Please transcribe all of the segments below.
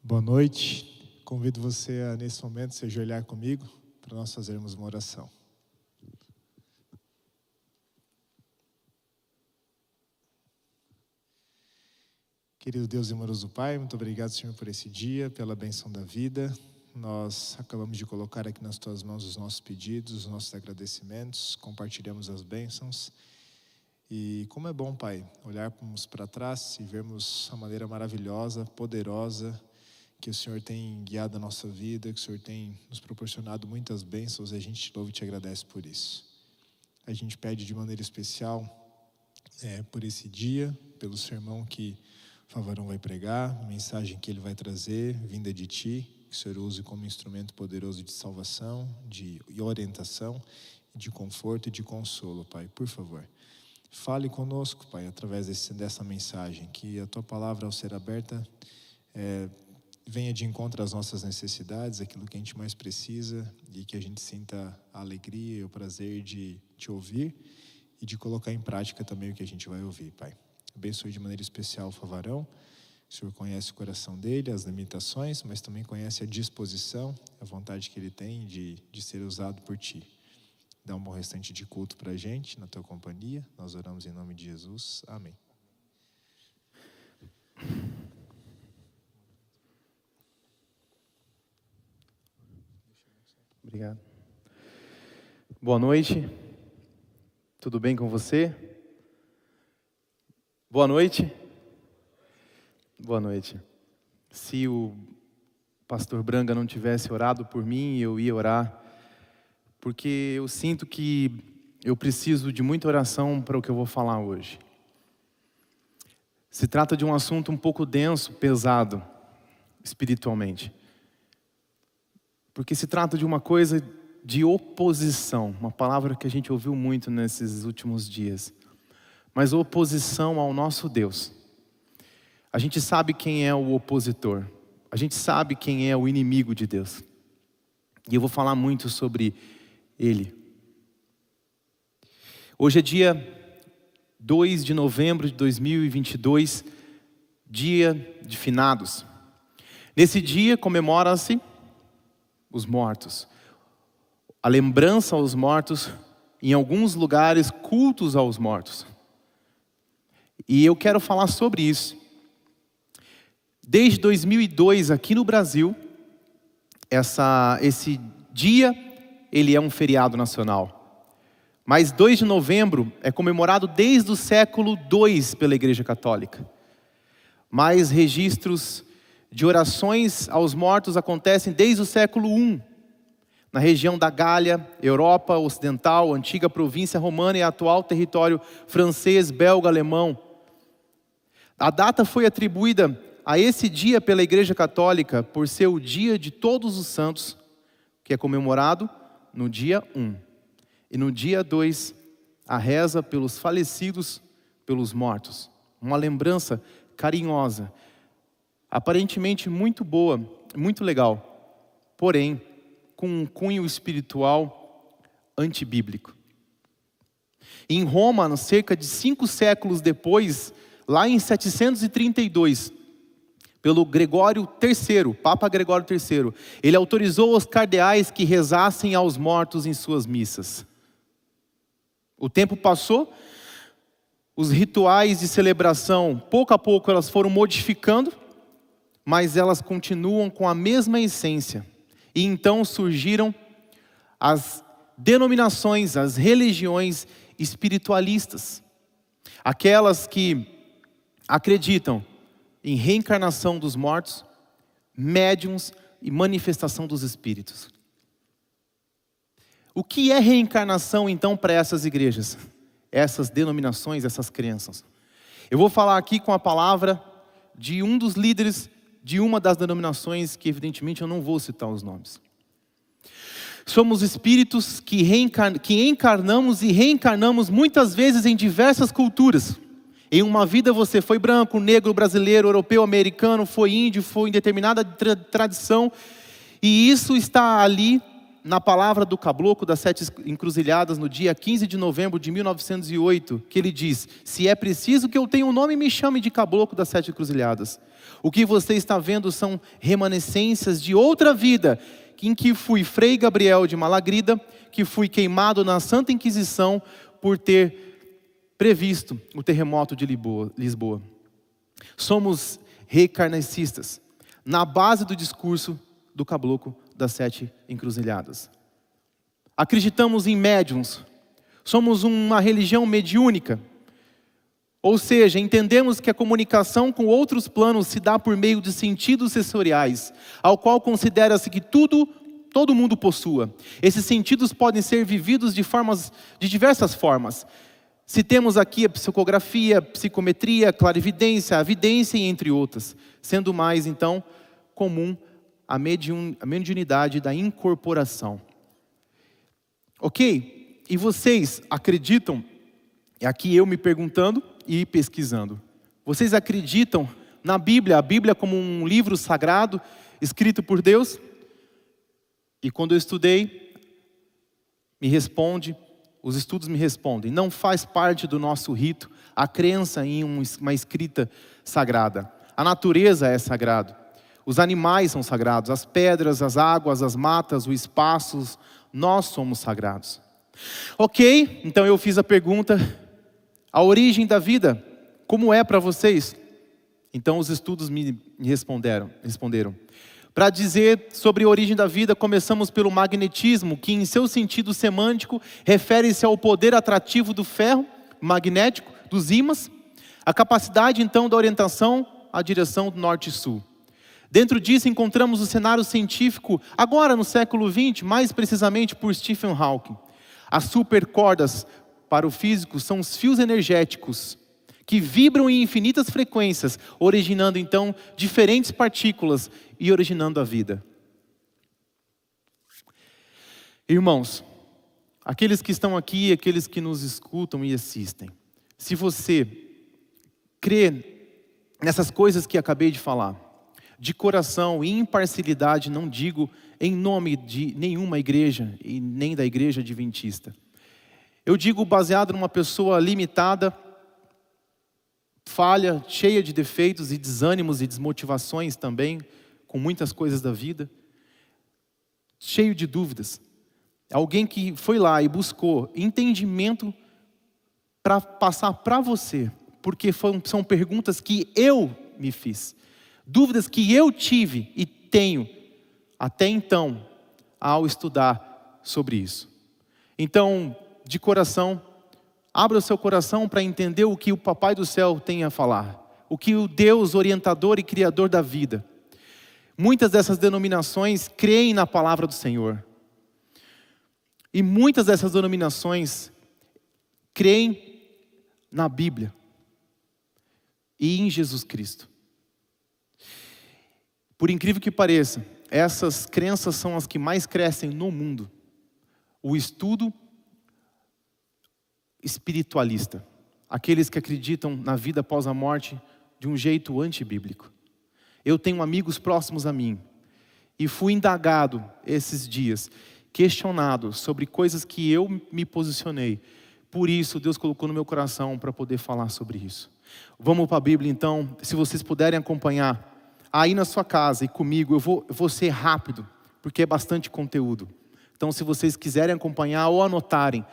Boa noite. Convido você a, nesse momento, se ajoelhar comigo para nós fazermos uma oração. Querido Deus e amoroso Pai, muito obrigado, Senhor, por esse dia, pela bênção da vida. Nós acabamos de colocar aqui nas Tuas mãos os nossos pedidos, os nossos agradecimentos, compartilhamos as bênçãos. E como é bom, Pai, olharmos para trás e vermos a maneira maravilhosa, poderosa, que o Senhor tem guiado a nossa vida, que o Senhor tem nos proporcionado muitas bênçãos, e a gente te louva e te agradece por isso. A gente pede de maneira especial por esse dia, pelo sermão que o Favarão vai pregar, a mensagem que ele vai trazer, vinda de Ti, que o Senhor use como instrumento poderoso de salvação, de orientação, de conforto e de consolo, Pai, por favor. Fale conosco, Pai, através dessa mensagem, que a Tua palavra, ao ser aberta, venha de encontro às nossas necessidades, aquilo que a gente mais precisa, e que a gente sinta a alegria e o prazer de Te ouvir e de colocar em prática também o que a gente vai ouvir, Pai. Abençoe de maneira especial o Favarão. O Senhor conhece o coração dele, as limitações, mas também conhece a disposição, a vontade que ele tem de ser usado por Ti. Dá um bom restante de culto para a gente, na Tua companhia. Nós oramos em nome de Jesus. Amém. Obrigado. Boa noite. Tudo bem com você? Boa noite. Boa noite. Se o pastor Branga não tivesse orado por mim, eu ia orar, porque eu sinto que eu preciso de muita oração para o que eu vou falar hoje. Se trata de um assunto um pouco denso, pesado, espiritualmente. Porque se trata de uma coisa de oposição, uma palavra que a gente ouviu muito nesses últimos dias. Mas oposição ao nosso Deus. A gente sabe quem é o opositor. A gente sabe quem é o inimigo de Deus. E eu vou falar muito sobre ele. Hoje é dia 2 de novembro de 2022, dia de finados. Nesse dia comemora-se os mortos. A lembrança aos mortos, em alguns lugares, cultos aos mortos. E eu quero falar sobre isso. Desde 2002, aqui no Brasil, esse dia, ele é um feriado nacional. Mas 2 de novembro é comemorado desde o século II pela Igreja Católica. Mais registros de orações aos mortos acontecem desde o século I, na região da Gália, Europa Ocidental, antiga província romana e atual território francês, belga, alemão. A data foi atribuída a esse dia pela Igreja Católica por ser o dia de Todos os Santos, que é comemorado no dia 1. E no dia 2, a reza pelos falecidos, pelos mortos. Uma lembrança carinhosa, aparentemente muito boa, muito legal, porém com um cunho espiritual antibíblico. Em Roma, cerca de 5 séculos depois, lá em 732, pelo Gregório III, Papa Gregório III, ele autorizou os cardeais que rezassem aos mortos em suas missas. O tempo passou, os rituais de celebração, pouco a pouco elas foram modificando, mas elas continuam com a mesma essência. E então surgiram as denominações, as religiões espiritualistas. Aquelas que acreditam em reencarnação dos mortos, médiuns e manifestação dos espíritos. O que é reencarnação então para essas igrejas? Essas denominações, essas crenças? Eu vou falar aqui com a palavra de um dos líderes de uma das denominações, que evidentemente eu não vou citar os nomes. Somos espíritos que encarnamos e reencarnamos muitas vezes em diversas culturas. Em uma vida você foi branco, negro, brasileiro, europeu, americano, foi índio, foi em determinada tradição. E isso está ali na palavra do caboclo das 7 encruzilhadas, no dia 15 de novembro de 1908, que ele diz: se é preciso que eu tenha um nome, me chame de caboclo das 7 encruzilhadas. O que você está vendo são remanescências de outra vida, em que fui Frei Gabriel de Malagrida, que fui queimado na Santa Inquisição por ter previsto o terremoto de Lisboa. Somos recarnacistas, na base do discurso do caboclo das 7 encruzilhadas. Acreditamos em médiuns. Somos uma religião mediúnica. Ou seja, entendemos que a comunicação com outros planos se dá por meio de sentidos sensoriais, ao qual considera-se que todo mundo possua. Esses sentidos podem ser vividos de diversas formas. Citemos aqui a psicografia, a psicometria, a clarividência, a vidência e entre outras, sendo mais, então, comum a mediunidade da incorporação. Ok? E vocês acreditam, aqui eu me perguntando e pesquisando, vocês acreditam na Bíblia, a Bíblia como um livro sagrado, escrito por Deus? E quando eu estudei, os estudos me respondem, não faz parte do nosso rito a crença em uma escrita sagrada. A natureza é sagrada. Os animais são sagrados, as pedras, as águas, as matas, os espaços, nós somos sagrados. Ok, então eu fiz a pergunta, a origem da vida, como é para vocês? Então os estudos me responderam. Para dizer sobre a origem da vida, começamos pelo magnetismo, que em seu sentido semântico refere-se ao poder atrativo do ferro magnético, dos ímãs, a capacidade então da orientação à direção do norte e sul. Dentro disso encontramos o cenário científico, agora no século XX, mais precisamente por Stephen Hawking. As supercordas para o físico são os fios energéticos, que vibram em infinitas frequências, originando então diferentes partículas e originando a vida. Irmãos, aqueles que estão aqui, aqueles que nos escutam e assistem, se você crê nessas coisas que acabei de falar, de coração e imparcialidade, não digo em nome de nenhuma igreja e nem da igreja adventista. Eu digo baseado numa pessoa limitada, falha, cheia de defeitos e desânimos e desmotivações também, com muitas coisas da vida, cheio de dúvidas. Alguém que foi lá e buscou entendimento para passar para você, porque são perguntas que eu me fiz. Dúvidas que eu tive e tenho até então ao estudar sobre isso. Então, de coração, abra o seu coração para entender o que o Papai do Céu tem a falar. O que o Deus orientador e criador da vida. Muitas dessas denominações creem na palavra do Senhor. E muitas dessas denominações creem na Bíblia e em Jesus Cristo. Por incrível que pareça, essas crenças são as que mais crescem no mundo. O estudo espiritualista. Aqueles que acreditam na vida após a morte de um jeito antibíblico. Eu tenho amigos próximos a mim. E fui indagado esses dias, questionado sobre coisas que eu me posicionei. Por isso, Deus colocou no meu coração para poder falar sobre isso. Vamos para a Bíblia então, se vocês puderem acompanhar. Aí na sua casa e comigo, eu vou ser rápido, porque é bastante conteúdo. Então, se vocês quiserem acompanhar ou anotarem,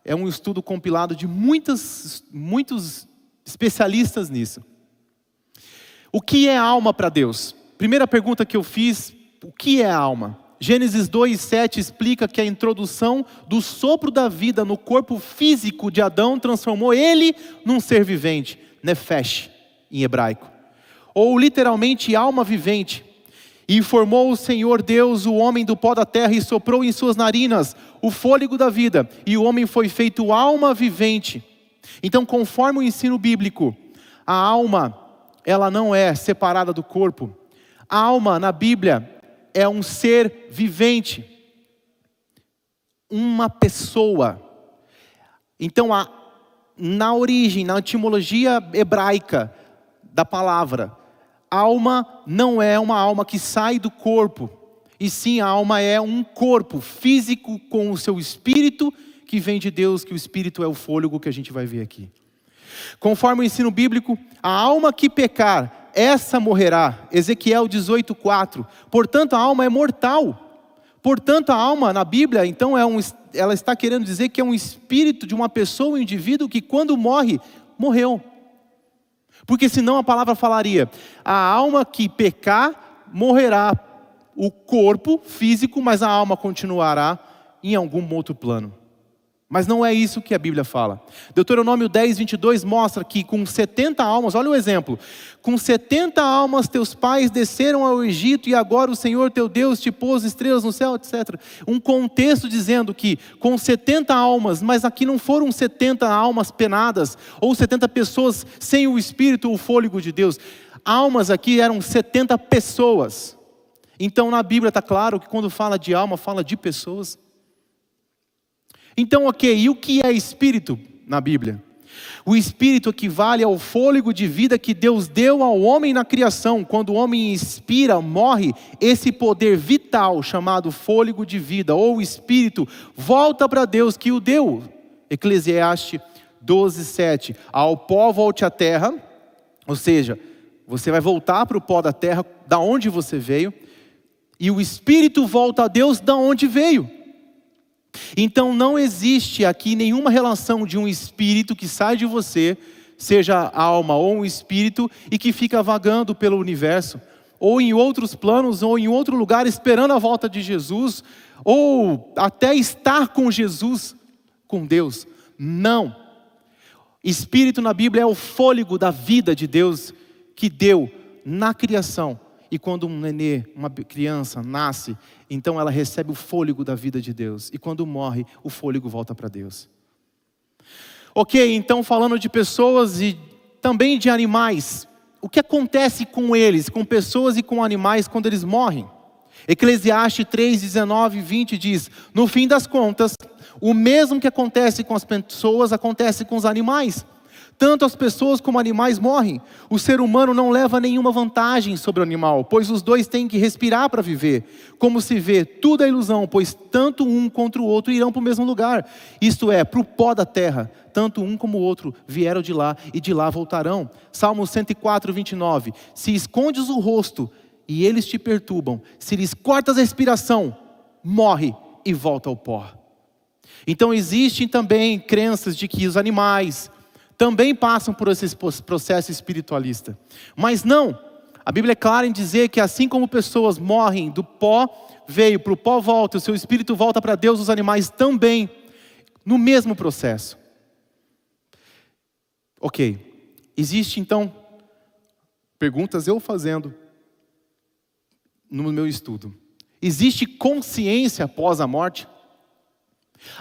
é um estudo compilado de muitos especialistas nisso. O que é alma para Deus? Primeira pergunta que eu fiz, o que é alma? Gênesis 2:7 explica que a introdução do sopro da vida no corpo físico de Adão transformou ele num ser vivente, nefesh, em hebraico. Ou literalmente alma vivente. E formou o Senhor Deus o homem do pó da terra e soprou em suas narinas o fôlego da vida. E o homem foi feito alma vivente. Então, conforme o ensino bíblico, a alma, ela não é separada do corpo. A alma, na Bíblia, é um ser vivente. Uma pessoa. Então, na origem, na etimologia hebraica da palavra, alma não é uma alma que sai do corpo. E sim, a alma é um corpo físico com o seu espírito, que vem de Deus, que o espírito é o fôlego que a gente vai ver aqui. Conforme o ensino bíblico, a alma que pecar, essa morrerá. Ezequiel 18:4. Portanto, a alma é mortal. Portanto, a alma na Bíblia, então, ela está querendo dizer que é um espírito de uma pessoa, um indivíduo que quando morre, morreu. Porque senão a palavra falaria, a alma que pecar, morrerá. O corpo físico, mas a alma continuará em algum outro plano. Mas não é isso que a Bíblia fala. Deuteronômio 10:22 mostra que com 70 almas, olha o exemplo. Com 70 almas teus pais desceram ao Egito e agora o Senhor teu Deus te pôs estrelas no céu, etc. Um contexto dizendo que com 70 almas, mas aqui não foram 70 almas penadas, ou 70 pessoas sem o Espírito, o fôlego de Deus. Almas aqui eram 70 pessoas. Então na Bíblia está claro que quando fala de alma, fala de pessoas. Então, ok, e o que é espírito na Bíblia? O espírito equivale ao fôlego de vida que Deus deu ao homem na criação. Quando o homem expira, morre, esse poder vital chamado fôlego de vida, ou espírito, volta para Deus que o deu. Eclesiastes 12:7. Ao pó volte a terra, ou seja, você vai voltar para o pó da terra, da onde você veio, e o espírito volta a Deus da onde veio. Então não existe aqui nenhuma relação de um espírito que sai de você, seja alma ou um espírito, e que fica vagando pelo universo, ou em outros planos, ou em outro lugar, esperando a volta de Jesus, ou até estar com Jesus, com Deus. Não. Espírito na Bíblia é o fôlego da vida de Deus que deu na criação. E quando um nenê, uma criança nasce, então ela recebe o fôlego da vida de Deus. E quando morre, o fôlego volta para Deus. Ok, então falando de pessoas e também de animais. O que acontece com eles, com pessoas e com animais quando eles morrem? Eclesiastes 3:19-20 diz, no fim das contas, o mesmo que acontece com as pessoas, acontece com os animais. Tanto as pessoas como animais morrem. O ser humano não leva nenhuma vantagem sobre o animal, pois os dois têm que respirar para viver. Como se vê, tudo é ilusão, pois tanto um contra o outro irão para o mesmo lugar. Isto é, para o pó da terra. Tanto um como o outro vieram de lá e de lá voltarão. Salmo 104:29. Se escondes o rosto e eles te perturbam, se lhes cortas a respiração, morre e volta ao pó. Então existem também crenças de que os animais também passam por esse processo espiritualista. Mas não, a Bíblia é clara em dizer que assim como pessoas morrem do pó, veio para o pó volta, o seu espírito volta para Deus, os animais também, no mesmo processo. Ok, existe então, perguntas eu fazendo no meu estudo. Existe consciência após a morte?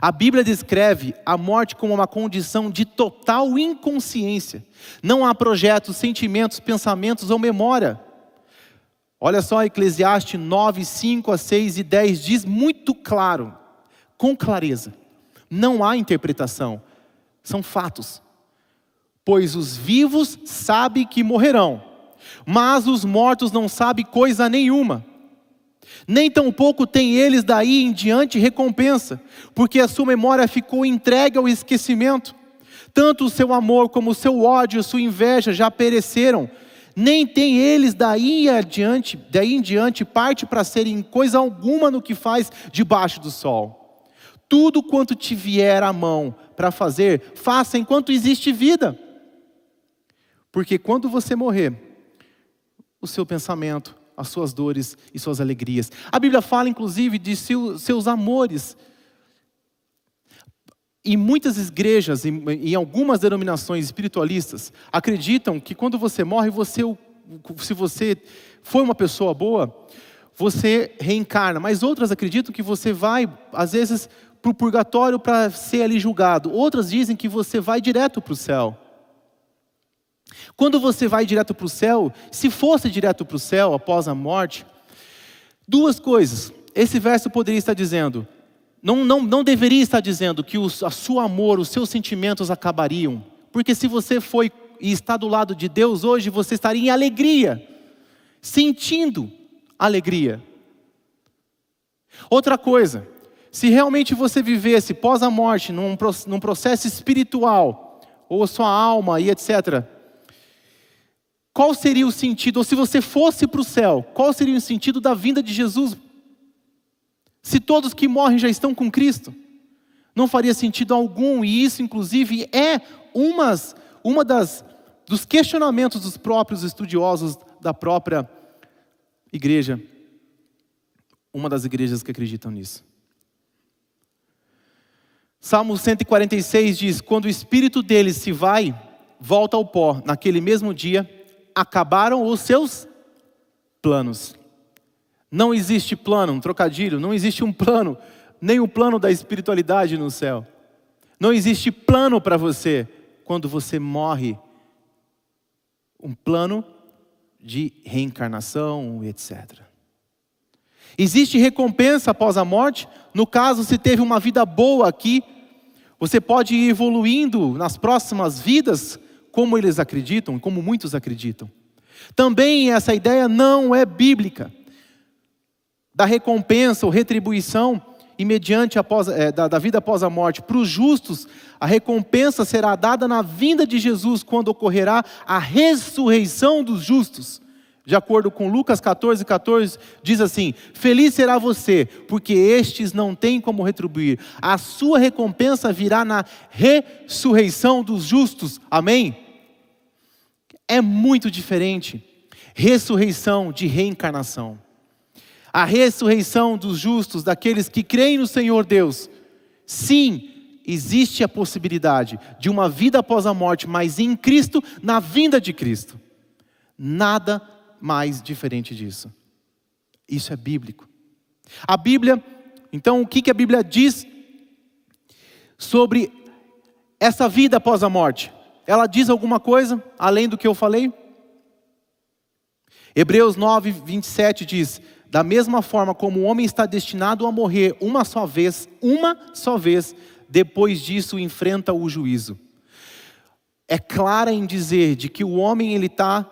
A Bíblia descreve a morte como uma condição de total inconsciência. Não há projetos, sentimentos, pensamentos ou memória. Olha só, Eclesiastes 9:5-6 e 10 diz muito claro, com clareza. Não há interpretação, são fatos. Pois os vivos sabem que morrerão, mas os mortos não sabem coisa nenhuma. Nem tampouco têm eles daí em diante recompensa, porque a sua memória ficou entregue ao esquecimento. Tanto o seu amor como o seu ódio, a sua inveja já pereceram. Nem têm eles daí em diante parte para serem coisa alguma no que faz debaixo do sol. Tudo quanto te vier à mão para fazer, faça enquanto existe vida. Porque quando você morrer, o seu pensamento, as suas dores e suas alegrias. A Bíblia fala inclusive de seus amores. E muitas igrejas, em algumas denominações espiritualistas, acreditam que quando você morre, se você foi uma pessoa boa, você reencarna. Mas outras acreditam que você vai, às vezes, para o purgatório para ser ali julgado. Outras dizem que você vai direto para o céu. Quando você vai direto para o céu, se fosse direto para o céu após a morte, duas coisas. Esse verso poderia estar dizendo, não deveria estar dizendo que o seu amor, os seus sentimentos acabariam. Porque se você foi e está do lado de Deus hoje, você estaria em alegria, sentindo alegria. Outra coisa, se realmente você vivesse pós a morte, num processo espiritual, ou sua alma e etc., qual seria o sentido, ou se você fosse para o céu, qual seria o sentido da vinda de Jesus? Se todos que morrem já estão com Cristo, não faria sentido algum, e isso inclusive é dos questionamentos dos próprios estudiosos da própria igreja, uma das igrejas que acreditam nisso. Salmo 146 diz: quando o espírito deles se vai, volta ao pó, naquele mesmo dia, acabaram os seus planos. Não existe plano, um trocadilho, não existe um plano, nem o plano da espiritualidade no céu. Não existe plano para você quando você morre. Um plano de reencarnação, etc. Existe recompensa após a morte? No caso, se teve uma vida boa aqui, você pode ir evoluindo nas próximas vidas, como eles acreditam, como muitos acreditam. Também essa ideia não é bíblica, da recompensa ou retribuição imediante da vida após a morte. Para os justos, a recompensa será dada na vinda de Jesus, quando ocorrerá a ressurreição dos justos. De acordo com Lucas 14, diz assim: feliz será você, porque estes não têm como retribuir. A sua recompensa virá na ressurreição dos justos. Amém? É muito diferente. Ressurreição de reencarnação. A ressurreição dos justos, daqueles que creem no Senhor Deus. Sim, existe a possibilidade de uma vida após a morte, mas em Cristo, na vinda de Cristo. Nada mais diferente disso. Isso é bíblico. A Bíblia, então o que a Bíblia diz sobre essa vida após a morte? Ela diz alguma coisa além do que eu falei? Hebreus 9:27 diz: da mesma forma como o homem está destinado a morrer uma só vez, depois disso enfrenta o juízo. É clara em dizer de que o homem ele está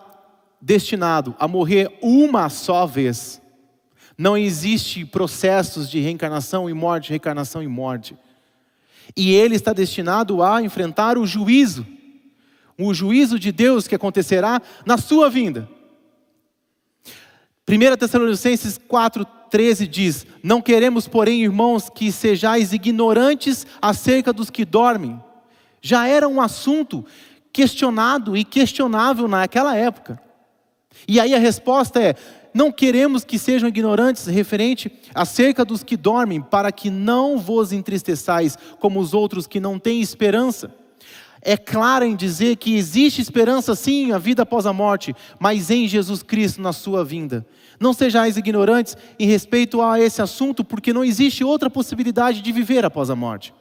destinado a morrer uma só vez. Não existe processos de reencarnação e morte, reencarnação e morte. E ele está destinado a enfrentar o juízo de Deus que acontecerá na sua vinda. 1 Tessalonicenses 4:13 diz: não queremos, porém, irmãos, que sejais ignorantes acerca dos que dormem. Já era um assunto questionado e questionável naquela época. E aí a resposta é: não queremos que sejam ignorantes referente acerca dos que dormem, para que não vos entristeçais como os outros que não têm esperança. É clara em dizer que existe esperança sim, a vida após a morte, mas em Jesus Cristo na sua vinda. Não sejais ignorantes em respeito a esse assunto, porque não existe outra possibilidade de viver após a morte.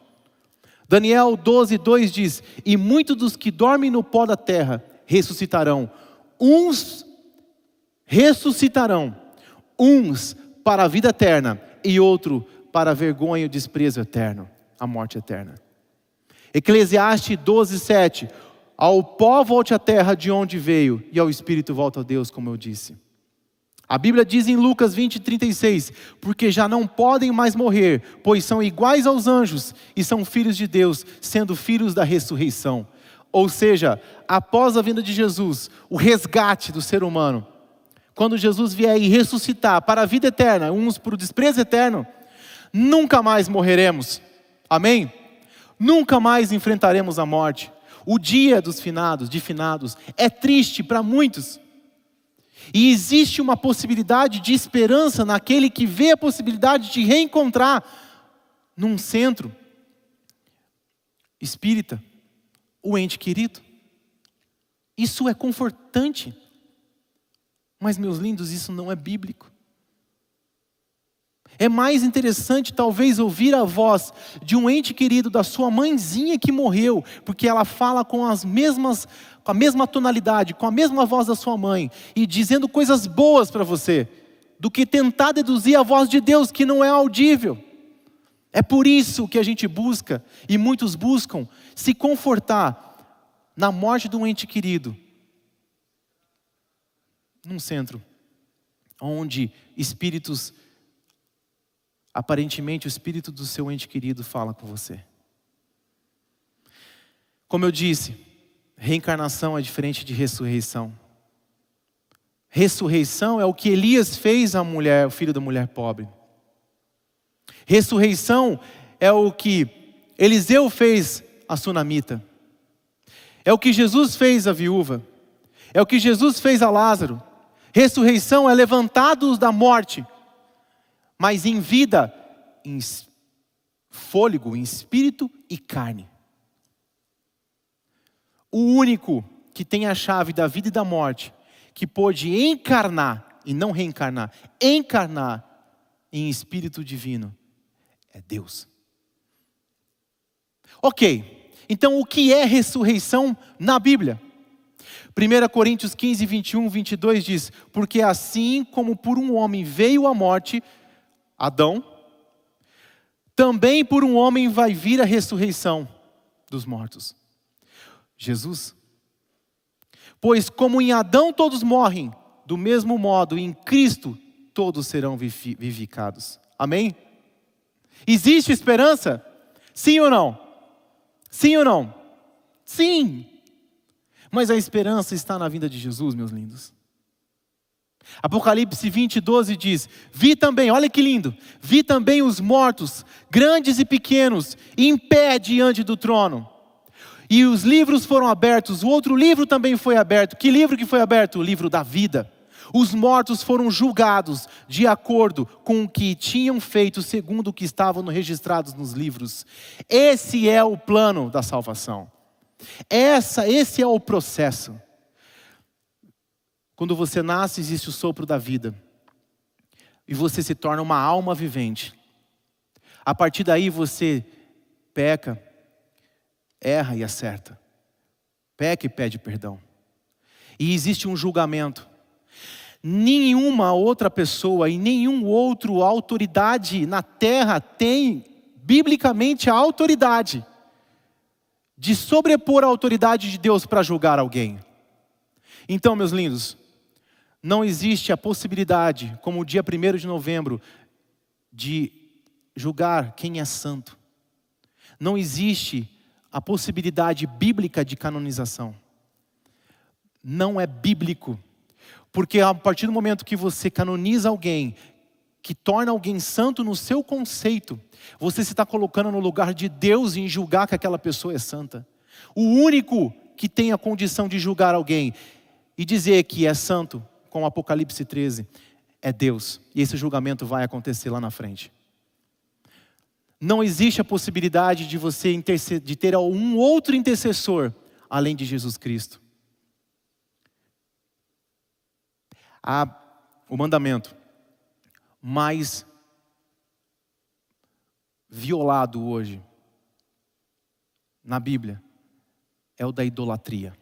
Daniel 12:2 diz: e muitos dos que dormem no pó da terra ressuscitarão. Uns para a vida eterna e outro para a vergonha e o desprezo eterno, a morte eterna. Eclesiastes 12:7: ao pó volte a terra de onde veio, e ao espírito volta a Deus, como eu disse. A Bíblia diz em Lucas 20:36: porque já não podem mais morrer, pois são iguais aos anjos, e são filhos de Deus, sendo filhos da ressurreição. Ou seja, após a vinda de Jesus, o resgate do ser humano, quando Jesus vier e ressuscitar para a vida eterna, uns para o desprezo eterno, nunca mais morreremos. Amém? Nunca mais enfrentaremos a morte. O dia dos finados, é triste para muitos. E existe uma possibilidade de esperança naquele que vê a possibilidade de reencontrar num centro espírita o ente querido. Isso é confortante. Mas, meus lindos, isso não é bíblico. É mais interessante talvez ouvir a voz de um ente querido da sua mãezinha que morreu, porque ela fala com a mesma tonalidade, com a mesma voz da sua mãe, e dizendo coisas boas para você, do que tentar deduzir a voz de Deus que não é audível. É por isso que a gente busca, e muitos buscam, se confortar na morte de um ente querido, num centro onde espíritos aparentemente o espírito do seu ente querido fala com você. Como eu disse, reencarnação é diferente de ressurreição. Ressurreição é o que Elias fez à mulher, o filho da mulher pobre. Ressurreição é o que Eliseu fez à sunamita. É o que Jesus fez à viúva. É o que Jesus fez a Lázaro. Ressurreição é levantados da morte, mas em vida, em fôlego, em espírito e carne. O único que tem a chave da vida e da morte, que pôde encarnar, e não reencarnar, encarnar em espírito divino, é Deus. Ok, então o que é ressurreição na Bíblia? 1 Coríntios 15, 21, 22 diz: porque assim como por um homem veio a morte, Adão, também por um homem vai vir a ressurreição dos mortos, Jesus. Pois como em Adão todos morrem, do mesmo modo em Cristo todos serão vivificados. Amém? Existe esperança? Sim ou não? Sim ou não? Sim! Mas a esperança está na vinda de Jesus, meus lindos. Apocalipse 20, 12 diz: vi também, olha que lindo, vi também os mortos, grandes e pequenos, em pé diante do trono. E os livros foram abertos, o outro livro também foi aberto. Que livro que foi aberto? O livro da vida. Os mortos foram julgados de acordo com o que tinham feito, segundo o que estavam registrados nos livros. Esse é o plano da salvação. Esse é o processo. Quando você nasce, existe o sopro da vida. E você se torna uma alma vivente. A partir daí você peca, erra e acerta. Peca e pede perdão. E existe um julgamento. Nenhuma outra pessoa e nenhum outro autoridade na terra tem, biblicamente, a autoridade de sobrepor a autoridade de Deus para julgar alguém. Então, meus lindos, não existe a possibilidade, como o dia 1º de novembro, de julgar quem é santo. Não existe a possibilidade bíblica de canonização. Não é bíblico. Porque a partir do momento que você canoniza alguém, que torna alguém santo no seu conceito, você se está colocando no lugar de Deus em julgar que aquela pessoa é santa. O único que tem a condição de julgar alguém e dizer que é santo, com Apocalipse 13, é Deus. E esse julgamento vai acontecer lá na frente. Não existe a possibilidade de você de ter um outro intercessor além de Jesus Cristo. O mandamento mais violado hoje na Bíblia é o da idolatria.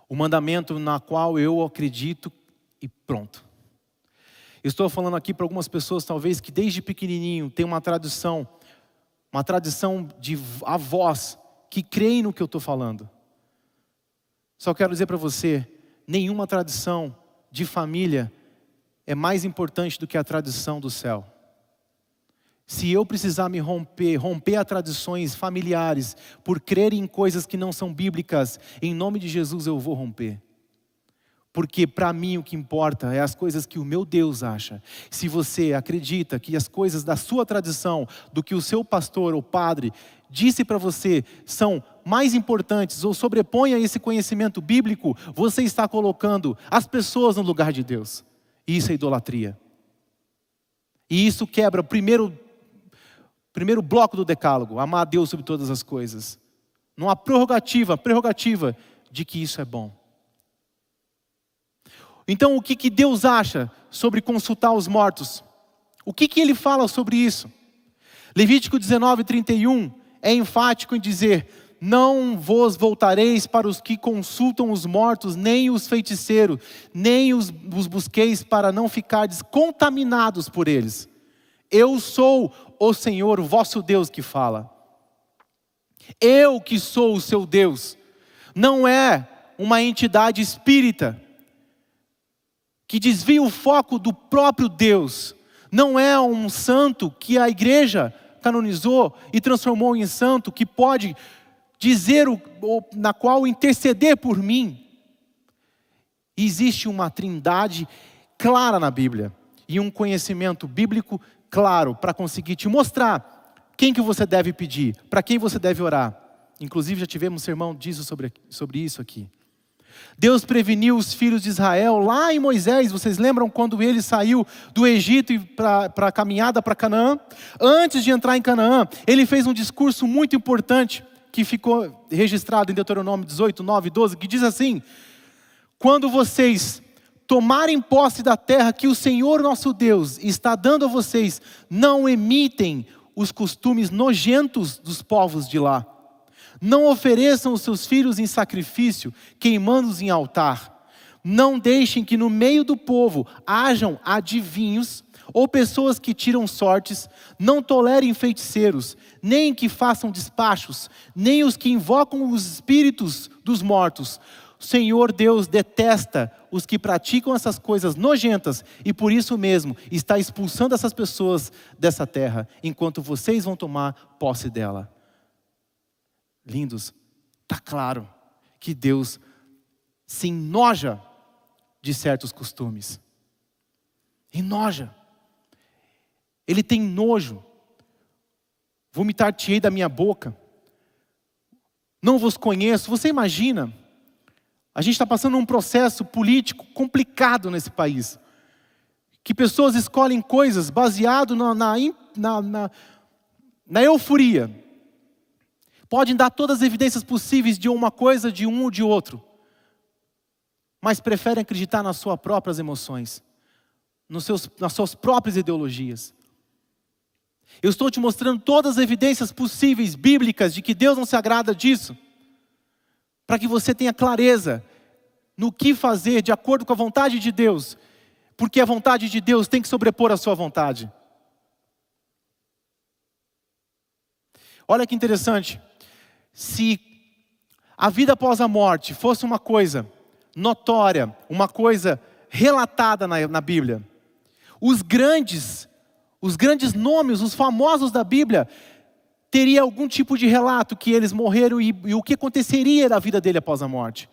O mandamento na qual eu acredito e pronto. Estou falando aqui para algumas pessoas talvez que desde pequenininho tem uma tradição de avós que creem no que eu estou falando. Só quero dizer para você, nenhuma tradição de família é mais importante do que a tradição do céu. Se eu precisar me romper a tradições familiares, por crer em coisas que não são bíblicas, em nome de Jesus eu vou romper. Porque para mim o que importa é as coisas que o meu Deus acha. Se você acredita que as coisas da sua tradição, do que o seu pastor ou padre disse para você, são mais importantes ou sobrepõem a esse conhecimento bíblico, você está colocando as pessoas no lugar de Deus. E isso é idolatria. E isso quebra o primeiro bloco do decálogo, amar a Deus sobre todas as coisas. Não há prerrogativa de que isso é bom. Então o que Deus acha sobre consultar os mortos? O que Ele fala sobre isso? Levítico 19, 31 é enfático em dizer: não vos voltareis para os que consultam os mortos, nem os feiticeiros, nem os busqueis para não ficardes contaminados por eles. Eu sou o Senhor, o vosso Deus, que fala. Eu que sou o seu Deus. Não é uma entidade espírita que desvia o foco do próprio Deus. Não é um santo que a igreja canonizou e transformou em santo, que pode dizer, na qual interceder por mim. Existe uma trindade clara na Bíblia e um conhecimento bíblico claro para conseguir te mostrar quem que você deve pedir, para quem você deve orar. Inclusive já tivemos um sermão disso sobre isso aqui. Deus preveniu os filhos de Israel lá em Moisés. Vocês lembram quando ele saiu do Egito para a caminhada para Canaã? Antes de entrar em Canaã, ele fez um discurso muito importante que ficou registrado em Deuteronômio 18, 9 e 12, que diz assim: quando vocês tomarem posse da terra que o Senhor nosso Deus está dando a vocês, não imitem os costumes nojentos dos povos de lá. Não ofereçam os seus filhos em sacrifício, queimando-os em altar. Não deixem que no meio do povo hajam adivinhos ou pessoas que tiram sortes. Não tolerem feiticeiros, nem que façam despachos, nem os que invocam os espíritos dos mortos. O Senhor Deus detesta os que praticam essas coisas nojentas e por isso mesmo está expulsando essas pessoas dessa terra, enquanto vocês vão tomar posse dela. Lindos, está claro que Deus se enoja de certos costumes. Enoja. Ele tem nojo. Vomitar-te-ei da minha boca. Não vos conheço. Você imagina? A gente está passando um processo político complicado nesse país. Que pessoas escolhem coisas baseado na euforia. Podem dar todas as evidências possíveis de uma coisa, de um ou de outro. Mas preferem acreditar nas suas próprias emoções. Nas suas próprias ideologias. Eu estou te mostrando todas as evidências possíveis, bíblicas, de que Deus não se agrada disso. Para que você tenha clareza no que fazer de acordo com a vontade de Deus. Porque a vontade de Deus tem que sobrepor a sua vontade. Olha que interessante. Se a vida após a morte fosse uma coisa notória, uma coisa relatada na Bíblia, os grandes nomes, os famosos da Bíblia, teria algum tipo de relato que eles morreram e o que aconteceria da vida dele após a morte.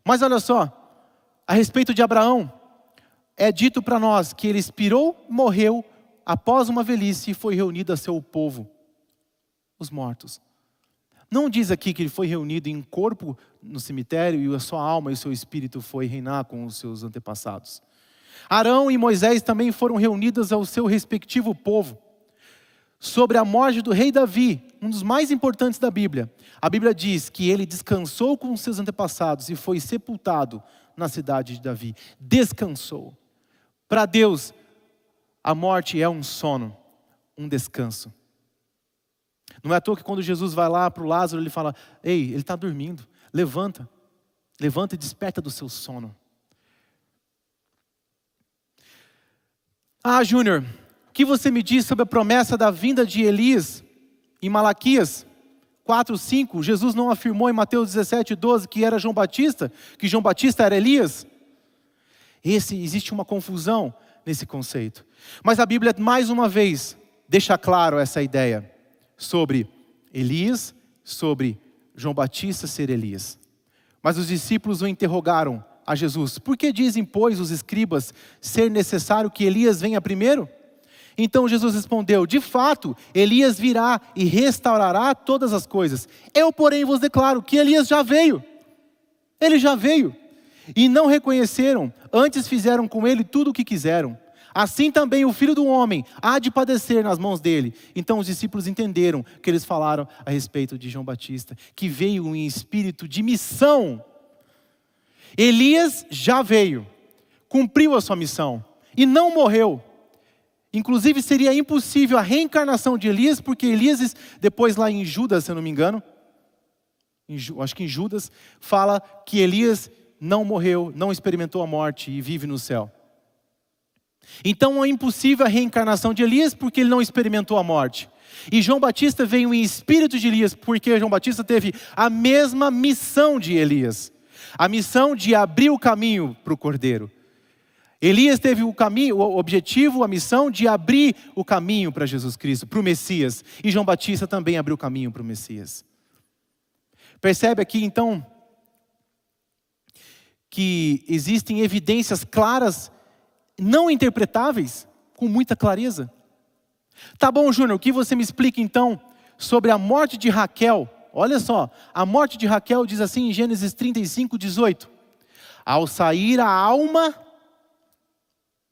Mas olha só, a respeito de Abraão, é dito para nós que ele expirou, morreu, após uma velhice e foi reunido a seu povo, os mortos. Não diz aqui que ele foi reunido em corpo no cemitério e a sua alma e o seu espírito foi reinar com os seus antepassados. Arão e Moisés também foram reunidos ao seu respectivo povo. Sobre a morte do rei Davi, um dos mais importantes da Bíblia, a Bíblia diz que ele descansou com os seus antepassados e foi sepultado na cidade de Davi. Descansou. Para Deus, a morte é um sono, um descanso. Não é à toa que quando Jesus vai lá para o Lázaro, ele fala: ei, ele está dormindo, levanta e desperta do seu sono. Ah, Júnior, o que você me diz sobre a promessa da vinda de Elias em Malaquias 4:5? Jesus não afirmou em Mateus 17:12 que era João Batista, que João Batista era Elias? Existe uma confusão nesse conceito. Mas a Bíblia, mais uma vez, deixa claro essa ideia sobre Elias, sobre João Batista ser Elias. Mas os discípulos o interrogaram a Jesus: por que dizem, pois, os escribas ser necessário que Elias venha primeiro? Então Jesus respondeu: de fato, Elias virá e restaurará todas as coisas. Eu, porém, vos declaro que Elias já veio. Ele já veio. E não reconheceram, antes fizeram com ele tudo o que quiseram. Assim também o Filho do Homem há de padecer nas mãos dele. Então os discípulos entenderam que eles falaram a respeito de João Batista, que veio em espírito de missão. Elias já veio, cumpriu a sua missão e não morreu. Inclusive seria impossível a reencarnação de Elias, porque Elias, depois lá em Judas, se eu não me engano, acho que em Judas, fala que Elias não morreu, não experimentou a morte e vive no céu. Então é impossível a reencarnação de Elias porque ele não experimentou a morte. E João Batista veio em espírito de Elias porque João Batista teve a mesma missão de Elias. A missão de abrir o caminho para o Cordeiro. Elias teve o caminho, o objetivo, a missão de abrir o caminho para Jesus Cristo, para o Messias. E João Batista também abriu o caminho para o Messias. Percebe aqui então que existem evidências claras, não interpretáveis, com muita clareza. Tá bom, Júnior, o que você me explica então sobre a morte de Raquel? Olha só, a morte de Raquel diz assim em Gênesis 35:18. Ao sair a alma,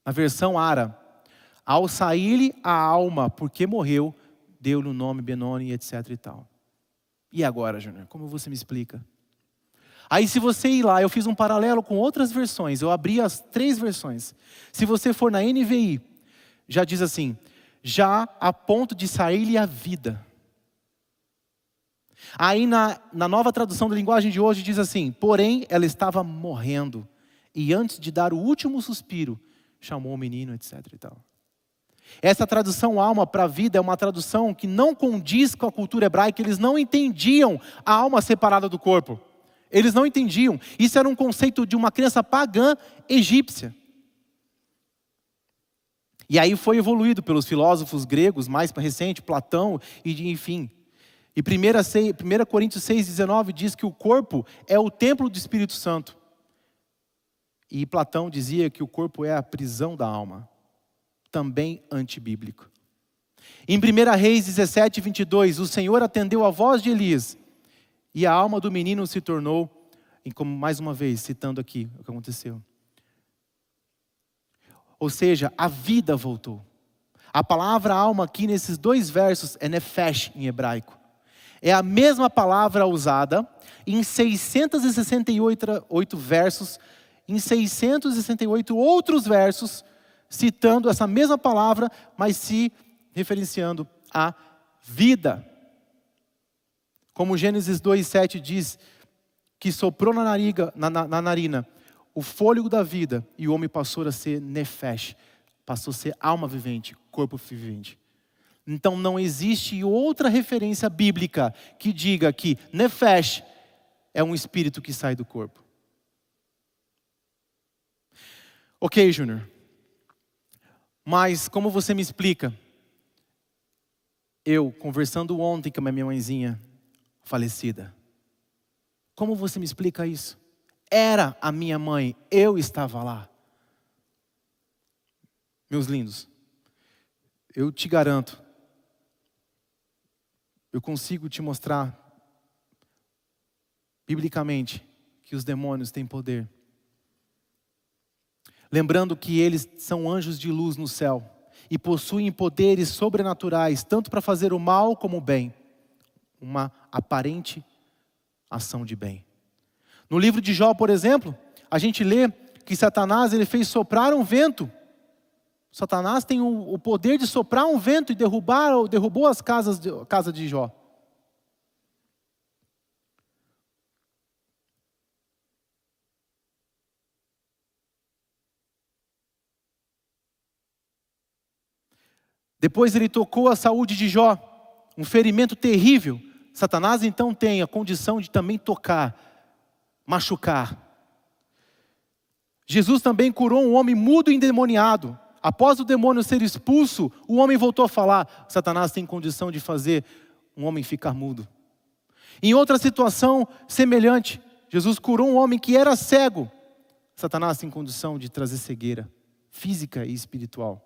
na versão Ara, ao sair-lhe a alma, porque morreu, deu-lhe o nome Benoni, etc e tal. E agora, Júnior, como você me explica? Aí se você ir lá, eu fiz um paralelo com outras versões, eu abri as 3 versões. Se você for na NVI, já diz assim, já a ponto de sair-lhe a vida. Aí na nova tradução da linguagem de hoje diz assim, porém ela estava morrendo, e antes de dar o último suspiro, chamou o menino, etc e tal. Essa tradução alma para vida é uma tradução que não condiz com a cultura hebraica, eles não entendiam a alma separada do corpo. Eles não entendiam. Isso era um conceito de uma crença pagã egípcia. E aí foi evoluído pelos filósofos gregos, mais recente, Platão, e enfim. E 1 Coríntios 6,19 diz que o corpo é o templo do Espírito Santo. E Platão dizia que o corpo é a prisão da alma. Também antibíblico. Em 1 Reis 17:22, o Senhor atendeu a voz de Elias, e a alma do menino se tornou, como mais uma vez, citando aqui o que aconteceu. Ou seja, a vida voltou. A palavra alma aqui nesses 2 versos é nefesh em hebraico. É a mesma palavra usada em 668 versos, em 668 outros versos, citando essa mesma palavra, mas se referenciando à vida. Como Gênesis 2:7 diz, que soprou na narina o fôlego da vida, e o homem passou a ser nefesh, passou a ser alma vivente, corpo vivente. Então não existe outra referência bíblica que diga que nefesh é um espírito que sai do corpo. Ok, Júnior. Mas como você me explica? Eu, conversando ontem com a minha mãezinha falecida. Como você me explica isso? Era a minha mãe, eu estava lá. Meus lindos, eu te garanto, eu consigo te mostrar, biblicamente, que os demônios têm poder. Lembrando que eles são anjos de luz no céu e possuem poderes sobrenaturais, tanto para fazer o mal como o bem. Uma aparente ação de bem. No livro de Jó, por exemplo, a gente lê que Satanás ele fez soprar um vento. Satanás tem o poder de soprar um vento e derrubou as casas casa de Jó. Depois ele tocou a saúde de Jó, um ferimento terrível. Satanás então tem a condição de também tocar, machucar. Jesus também curou um homem mudo e endemoniado. Após o demônio ser expulso, o homem voltou a falar. Satanás tem condição de fazer um homem ficar mudo. Em outra situação semelhante, Jesus curou um homem que era cego. Satanás tem condição de trazer cegueira física e espiritual.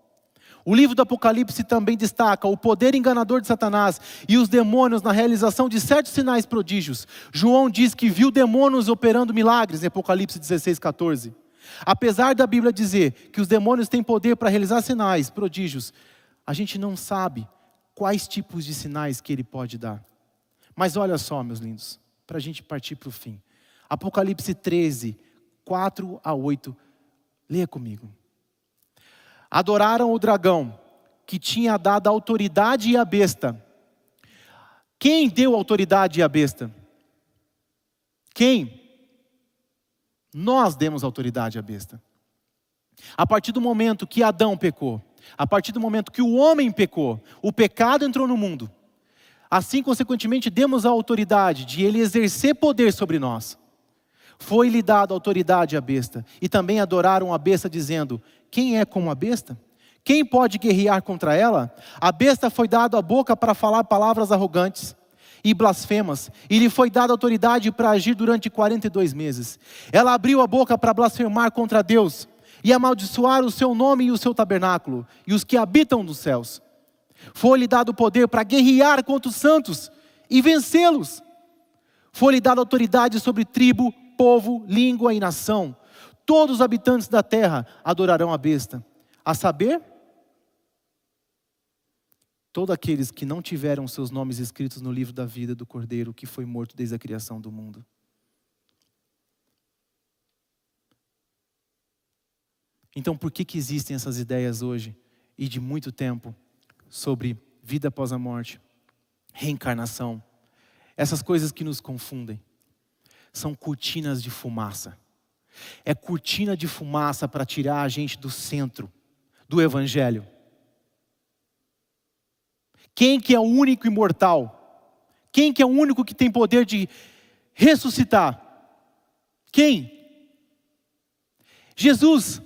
O livro do Apocalipse também destaca o poder enganador de Satanás e os demônios na realização de certos sinais prodígios. João diz que viu demônios operando milagres em Apocalipse 16:14. Apesar da Bíblia dizer que os demônios têm poder para realizar sinais, prodígios, a gente não sabe quais tipos de sinais que ele pode dar. Mas olha só, meus lindos, para a gente partir para o fim. Apocalipse 13, 4-8, leia comigo. Adoraram o dragão, que tinha dado autoridade à besta. Quem deu autoridade à besta? Quem? Nós demos autoridade à besta. A partir do momento que Adão pecou, a partir do momento que o homem pecou, o pecado entrou no mundo. Assim, consequentemente, demos a autoridade de ele exercer poder sobre nós. Foi-lhe dado autoridade à besta, e também adoraram a besta, dizendo: quem é como a besta? Quem pode guerrear contra ela? A besta foi dado a boca para falar palavras arrogantes e blasfemas, e lhe foi dada autoridade para agir durante 42 meses. Ela abriu a boca para blasfemar contra Deus, e amaldiçoar o seu nome e o seu tabernáculo, e os que habitam nos céus. Foi-lhe dado poder para guerrear contra os santos, e vencê-los. Foi-lhe dada autoridade sobre tribo, povo, língua e nação. Todos os habitantes da terra adorarão a besta. A saber, todos aqueles que não tiveram seus nomes escritos no livro da vida do Cordeiro, que foi morto desde a criação do mundo. Então, por que existem essas ideias hoje, e de muito tempo, sobre vida após a morte, reencarnação? Essas coisas que nos confundem são cortinas de fumaça. É cortina de fumaça para tirar a gente do centro do Evangelho. Quem que é o único imortal? Quem que é o único que tem poder de ressuscitar? Quem? Jesus.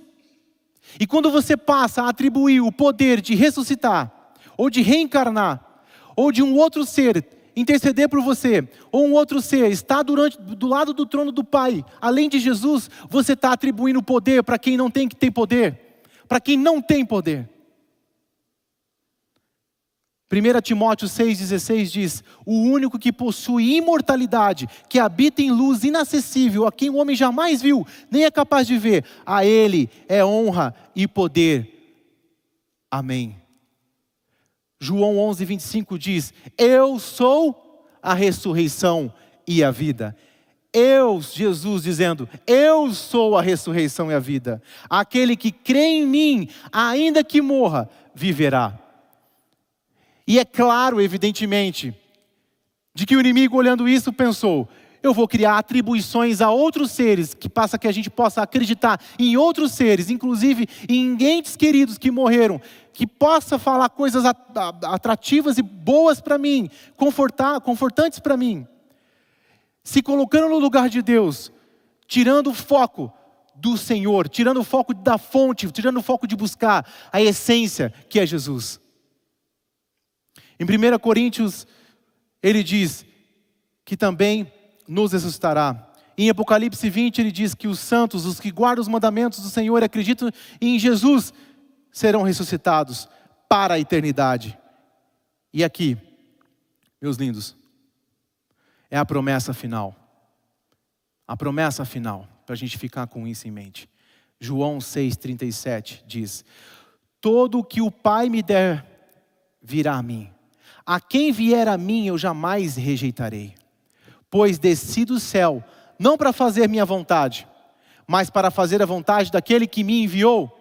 E quando você passa a atribuir o poder de ressuscitar, ou de reencarnar, ou de um outro ser interceder por você, ou um outro ser está do lado do trono do Pai, além de Jesus, você está atribuindo poder para quem não tem que ter poder, para quem não tem poder. 1 Timóteo 6,16 diz: o único que possui imortalidade, que habita em luz inacessível, a quem o homem jamais viu, nem é capaz de ver, a ele é honra e poder. Amém. João 11,25 diz: eu sou a ressurreição e a vida. Jesus dizendo: eu sou a ressurreição e a vida. Aquele que crê em mim, ainda que morra, viverá. E é claro, evidentemente, de que o inimigo, olhando isso, pensou: eu vou criar atribuições a outros seres, que a gente possa acreditar em outros seres, inclusive em entes queridos que morreram, que possa falar coisas atrativas e boas para mim, confortantes para mim, se colocando no lugar de Deus, tirando o foco do Senhor, tirando o foco da fonte, tirando o foco de buscar a essência que é Jesus. Em 1 Coríntios, ele diz que também nos ressuscitará. Em Apocalipse 20, ele diz que os santos, os que guardam os mandamentos do Senhor e acreditam em Jesus, serão ressuscitados para a eternidade. E aqui, meus lindos, é a promessa final. A promessa final, para a gente ficar com isso em mente. João 6,37 diz: todo o que o Pai me der, virá a mim. A quem vier a mim, eu jamais rejeitarei. Pois desci do céu, não para fazer minha vontade, mas para fazer a vontade daquele que me enviou.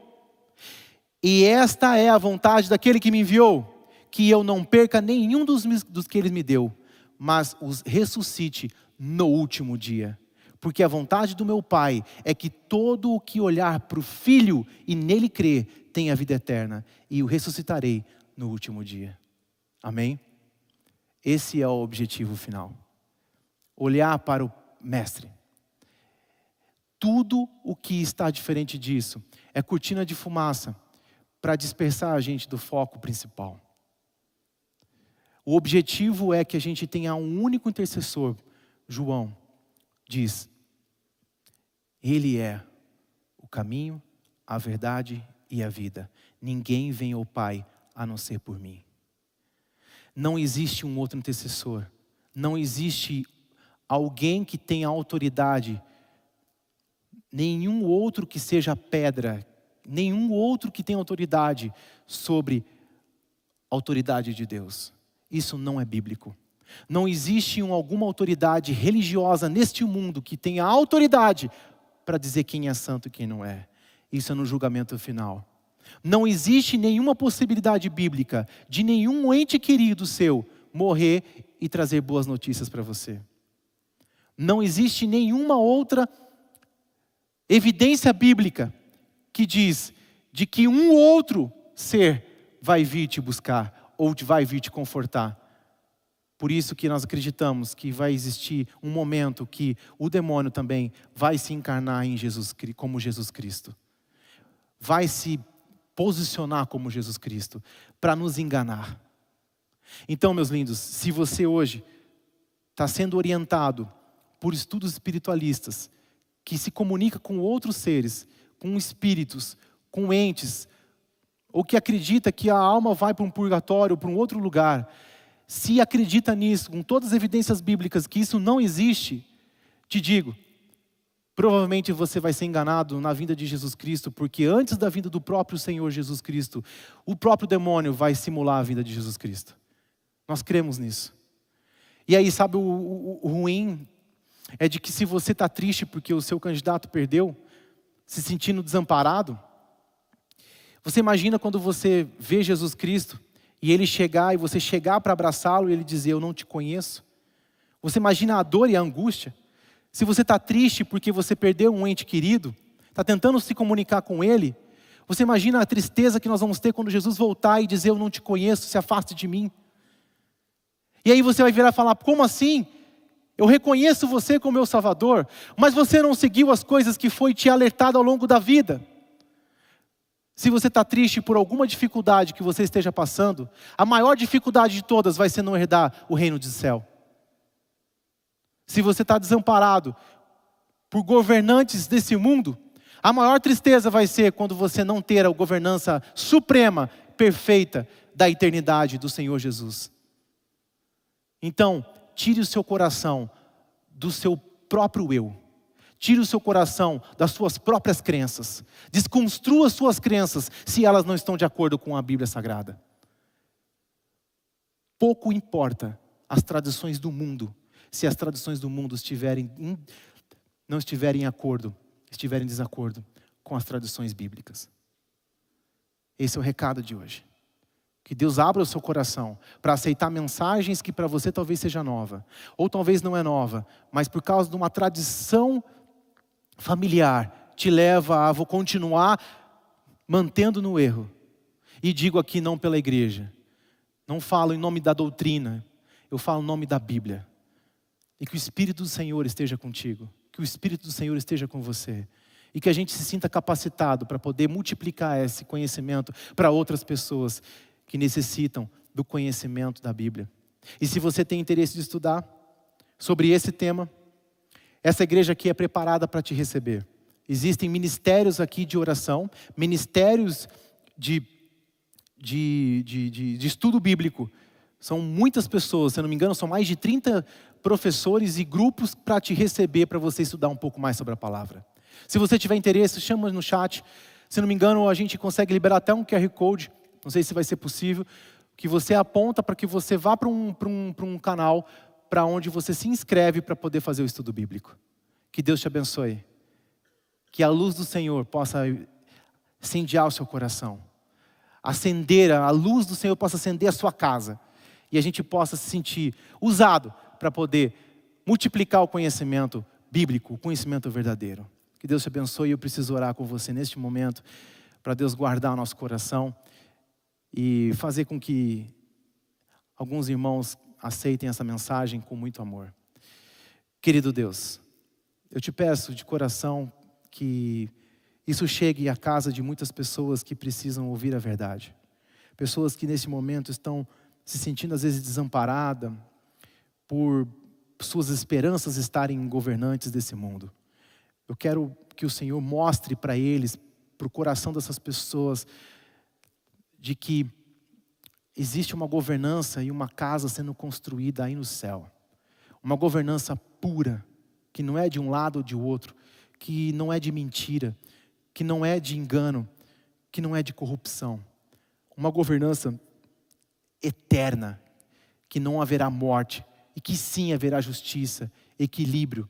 E esta é a vontade daquele que me enviou, que eu não perca nenhum dos que ele me deu, mas os ressuscite no último dia. Porque a vontade do meu Pai é que todo o que olhar para o Filho e nele crer, tenha vida eterna, e o ressuscitarei no último dia. Amém? Esse é o objetivo final. Olhar para o Mestre. Tudo o que está diferente disso é cortina de fumaça para dispersar a gente do foco principal. O objetivo é que a gente tenha um único intercessor. João diz: ele é o caminho, a verdade e a vida. Ninguém vem ao Pai a não ser por mim. Não existe um outro intercessor. Não existe alguém que tenha autoridade. Nenhum outro que seja pedra. Nenhum outro que tenha autoridade sobre a autoridade de Deus. Isso não é bíblico. Não existe alguma autoridade religiosa neste mundo que tenha autoridade para dizer quem é santo e quem não é. Isso é no julgamento final. Não existe nenhuma possibilidade bíblica de nenhum ente querido seu morrer e trazer boas notícias para você. Não existe nenhuma outra evidência bíblica que diz de que um outro ser vai vir te buscar ou vai vir te confortar. Por isso que nós acreditamos que vai existir um momento que o demônio também vai se encarnar em Jesus, como Jesus Cristo. Vai se posicionar como Jesus Cristo para nos enganar. Então, meus lindos, se você hoje está sendo orientado por estudos espiritualistas, que se comunica com outros seres, com espíritos, com entes, ou que acredita que a alma vai para um purgatório, para um outro lugar, se acredita nisso, com todas as evidências bíblicas, que isso não existe, te digo, provavelmente você vai ser enganado na vinda de Jesus Cristo, porque antes da vinda do próprio Senhor Jesus Cristo, o próprio demônio vai simular a vinda de Jesus Cristo. Nós cremos nisso. E aí, sabe, o ruim é de que se você está triste porque o seu candidato perdeu, se sentindo desamparado, você imagina quando você vê Jesus Cristo e Ele chegar, e você chegar para abraçá-lo e Ele dizer, eu não te conheço. Você imagina a dor e a angústia? Se você está triste porque você perdeu um ente querido, está tentando se comunicar com Ele, você imagina a tristeza que nós vamos ter quando Jesus voltar e dizer, eu não te conheço, se afaste de mim. E aí você vai virar e falar, como assim? Eu reconheço você como meu Salvador, mas você não seguiu as coisas que foi te alertado ao longo da vida. Se você está triste por alguma dificuldade que você esteja passando, a maior dificuldade de todas vai ser não herdar o reino do céu. Se você está desamparado por governantes desse mundo, a maior tristeza vai ser quando você não ter a governança suprema, perfeita da eternidade do Senhor Jesus. Então, tire o seu coração do seu próprio eu. Tire o seu coração das suas próprias crenças. Desconstrua as suas crenças se elas não estão de acordo com a Bíblia Sagrada. Pouco importa as tradições do mundo, se as tradições do mundo não estiverem em acordo, estiverem em desacordo com as tradições bíblicas. Esse é o recado de hoje. Que Deus abra o seu coração para aceitar mensagens que para você talvez seja nova. Ou talvez não é nova, mas por causa de uma tradição familiar, te leva a continuar mantendo no erro. E digo aqui não pela igreja. Não falo em nome da doutrina. Eu falo em nome da Bíblia. E que o Espírito do Senhor esteja contigo. Que o Espírito do Senhor esteja com você. E que a gente se sinta capacitado para poder multiplicar esse conhecimento para outras pessoas que necessitam do conhecimento da Bíblia. E se você tem interesse de estudar sobre esse tema, essa igreja aqui é preparada para te receber. Existem ministérios aqui de oração, ministérios de estudo bíblico. São muitas pessoas, se eu não me engano, são mais de 30 professores e grupos para te receber, para você estudar um pouco mais sobre a palavra. Se você tiver interesse, chama no chat. Se não me engano, a gente consegue liberar até um QR Code. Não sei se vai ser possível, que você aponta para que você vá para um canal para onde você se inscreve para poder fazer o estudo bíblico. Que Deus te abençoe. Que a luz do Senhor possa incendiar o seu coração. A luz do Senhor possa acender a sua casa. E a gente possa se sentir usado para poder multiplicar o conhecimento bíblico, o conhecimento verdadeiro. Que Deus te abençoe. Eu preciso orar com você neste momento, para Deus guardar o nosso coração e fazer com que alguns irmãos aceitem essa mensagem com muito amor. Querido Deus, eu te peço de coração que isso chegue à casa de muitas pessoas que precisam ouvir a verdade. Pessoas que nesse momento estão se sentindo às vezes desamparadas por suas esperanças estarem em governantes desse mundo. Eu quero que o Senhor mostre para eles, para o coração dessas pessoas, de que existe uma governança e uma casa sendo construída aí no céu. Uma governança pura, que não é de um lado ou de outro, que não é de mentira, que não é de engano, que não é de corrupção. Uma governança eterna, que não haverá morte, e que sim haverá justiça, equilíbrio,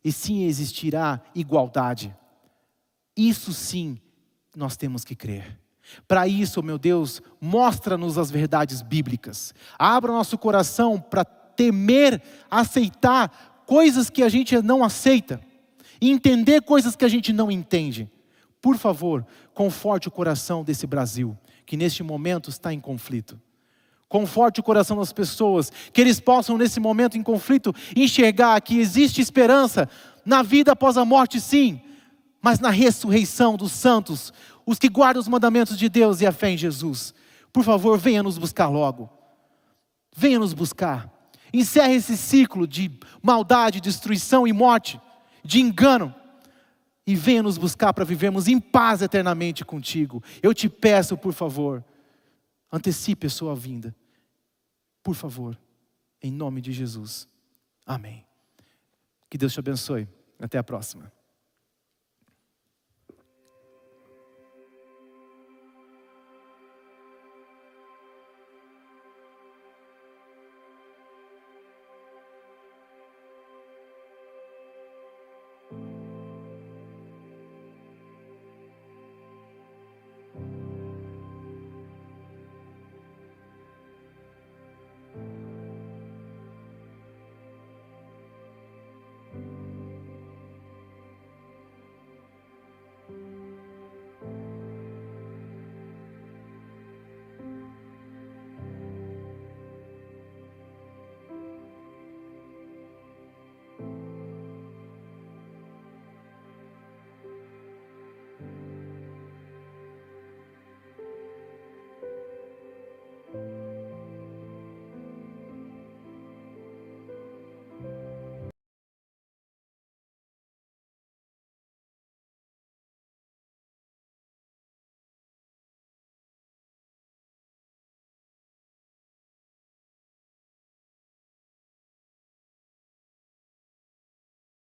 e sim existirá igualdade. Isso sim nós temos que crer. Para isso, meu Deus, mostra-nos as verdades bíblicas. Abra nosso coração para temer, aceitar coisas que a gente não aceita. E entender coisas que a gente não entende. Por favor, conforte o coração desse Brasil, que neste momento está em conflito. Conforte o coração das pessoas, que eles possam nesse momento em conflito enxergar que existe esperança na vida após a morte, sim, mas na ressurreição dos santos, os que guardam os mandamentos de Deus e a fé em Jesus. Por favor, venha nos buscar logo. Venha nos buscar. Encerre esse ciclo de maldade, destruição e morte, de engano. E venha nos buscar para vivermos em paz eternamente contigo. Eu te peço, por favor, antecipe a sua vinda. Por favor, em nome de Jesus. Amém. Que Deus te abençoe. Até a próxima.